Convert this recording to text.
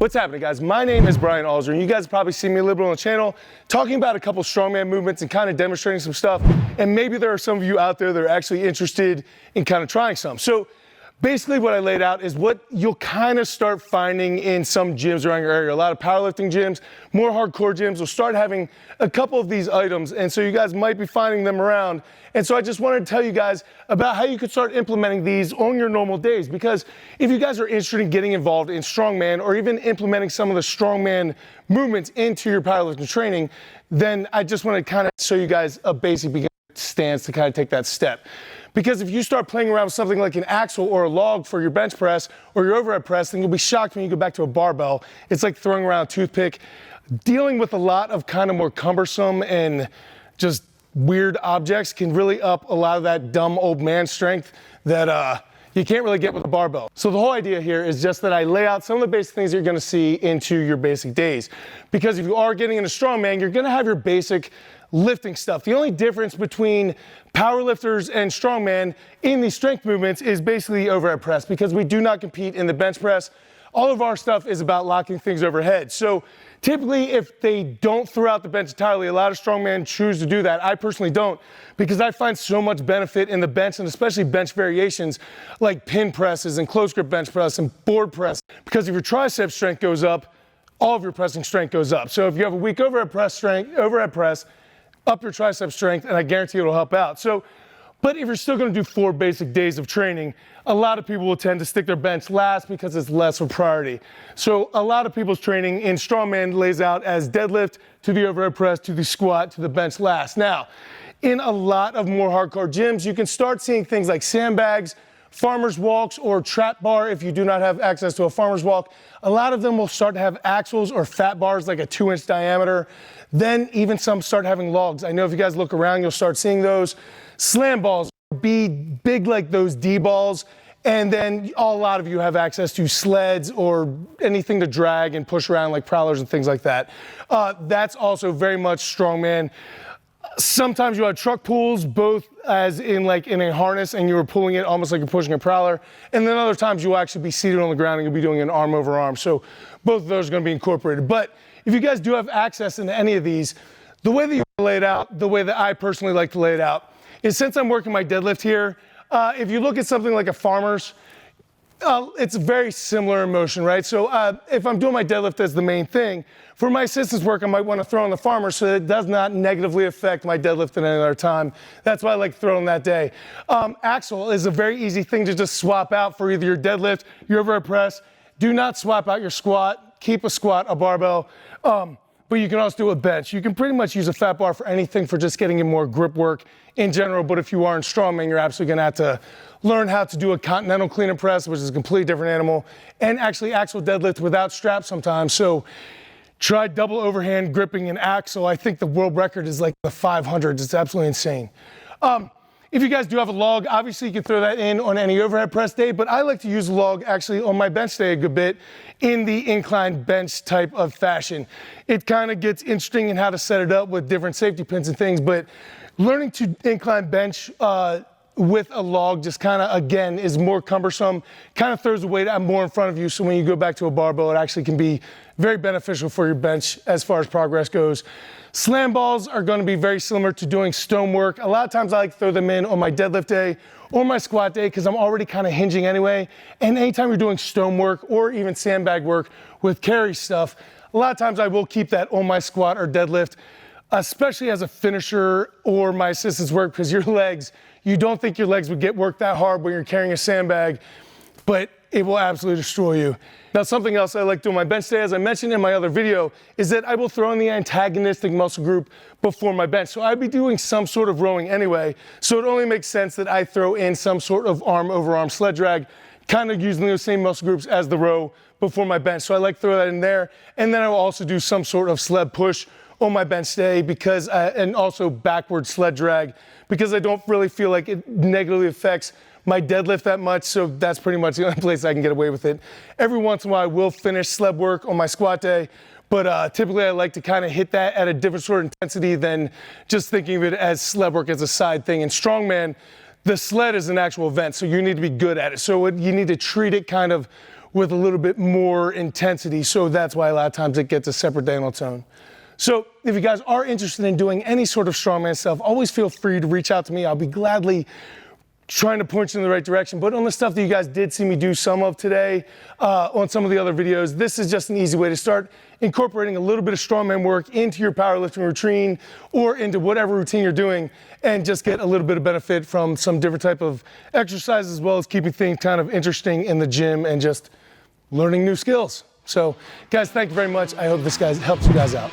What's happening, guys? My name is Brian Alzer, and you guys probably see me a little bit on the channel talking about a couple strongman movements and kind of demonstrating some stuff. And maybe there are some of you out there that are actually interested in kind of trying some. So basically what I laid out is what you'll kind of start finding in some gyms around your area. A lot of powerlifting gyms, more hardcore gyms will start having a couple of these items. And so you guys might be finding them around. And so I just wanted to tell you guys about how you could start implementing these on your normal days. Because if you guys are interested in getting involved in strongman or even implementing some of the strongman movements into your powerlifting training, then I just want to kind of show you guys a basic beginner stance to kind of take that step. Because if you start playing around with something like an axle or a log for your bench press or your overhead press, then you'll be shocked when you go back to a barbell. It's like throwing around a toothpick. Dealing with a lot of kind of more cumbersome and just weird objects can really up a lot of that dumb old man strength that you can't really get with a barbell. So the whole idea here is just that I lay out some of the basic things you're gonna see into your basic days. Because if you are getting into strongman, you're gonna have your basic lifting stuff. The only difference between powerlifters and strongman in these strength movements is basically overhead press, because we do not compete in the bench press. All of our stuff is about locking things overhead. So typically, if they don't throw out the bench entirely, a lot of strongmen choose to do that. I personally don't, because I find so much benefit in the bench, and especially bench variations like pin presses and close grip bench press and board press. Because if your tricep strength goes up, all of your pressing strength goes up. So if you have a weak overhead press, up your tricep strength, and I guarantee it'll help out. So, but if you're still gonna do 4 basic days of training, a lot of people will tend to stick their bench last because it's less of a priority. So a lot of people's training in strongman lays out as deadlift to the overhead press to the squat to the bench last. Now, in a lot of more hardcore gyms, you can start seeing things like sandbags, farmer's walks, or trap bar if you do not have access to a farmer's walk. A lot of them will start to have axles or fat bars like a 2-inch diameter. Then even some start having logs. I know if you guys look around, you'll start seeing those. Slam balls will be big like those D balls. And then a lot of you have access to sleds or anything to drag and push around like prowlers and things like that. That's also very much strongman. Sometimes you have truck pulls, both as in like in a harness and you were pulling it almost like you're pushing a prowler. And then other times you'll actually be seated on the ground and you'll be doing an arm over arm. So both of those are going to be incorporated. But if you guys do have access into any of these, the way that you lay it out, the way that I personally like to lay it out, is since I'm working my deadlift here, if you look at something like a farmer's, it's very similar in motion, right? So if I'm doing my deadlift as the main thing, for my assistance work, I might want to throw in the farmer so that it does not negatively affect my deadlift at any other time. That's why I like throwing that day. Axle is a very easy thing to just swap out for either your deadlift, your overhead press. Do not swap out your squat. Keep a squat, a barbell. But you can also do a bench. You can pretty much use a fat bar for anything for just getting in more grip work in general. But if you are in strongman, you're absolutely gonna have to learn how to do a continental clean and press, which is a completely different animal, and actually axle deadlift without straps sometimes. So try double overhand gripping an axle. I think the world record is like the 500s. It's absolutely insane. If you guys do have a log, obviously you can throw that in on any overhead press day, but I like to use a log actually on my bench day a good bit in the incline bench type of fashion. It kind of gets interesting in how to set it up with different safety pins and things, but learning to incline bench with a log just kind of, again, is more cumbersome, kind of throws the weight out more in front of you, so when you go back to a barbell, it actually can be very beneficial for your bench as far as progress goes. Slam balls are going to be very similar to doing stone work. A lot of times I like to throw them in on my deadlift day or my squat day because I'm already kind of hinging anyway. And anytime you're doing stone work or even sandbag work with carry stuff, a lot of times I will keep that on my squat or deadlift, especially as a finisher or my assistance work, because your legs, you don't think your legs would get worked that hard when you're carrying a sandbag, but it will absolutely destroy you. Now, something else I like doing my bench day, as I mentioned in my other video, is that I will throw in the antagonistic muscle group before my bench. So I'd be doing some sort of rowing anyway, so it only makes sense that I throw in some sort of arm over arm sled drag, kind of using those same muscle groups as the row before my bench. So I like to throw that in there. And then I will also do some sort of sled push on my bench day because, and also backward sled drag, because I don't really feel like it negatively affects my deadlift that much, so that's pretty much the only place I can get away with it. Every once in a while I will finish sled work on my squat day, but typically I like to kind of hit that at a different sort of intensity than just thinking of it as sled work as a side thing. In strongman, the sled is an actual event, so you need to be good at it. So you need to treat it kind of with a little bit more intensity. So that's why a lot of times it gets a separate day on its own. So if you guys are interested in doing any sort of strongman stuff, always feel free to reach out to me. I'll be gladly trying to point you in the right direction. But on the stuff that you guys did see me do some of today, on some of the other videos, this is just an easy way to start incorporating a little bit of strongman work into your powerlifting routine or into whatever routine you're doing, and just get a little bit of benefit from some different type of exercise, as well as keeping things kind of interesting in the gym and just learning new skills. So guys, thank you very much. I hope this guys helps you guys out.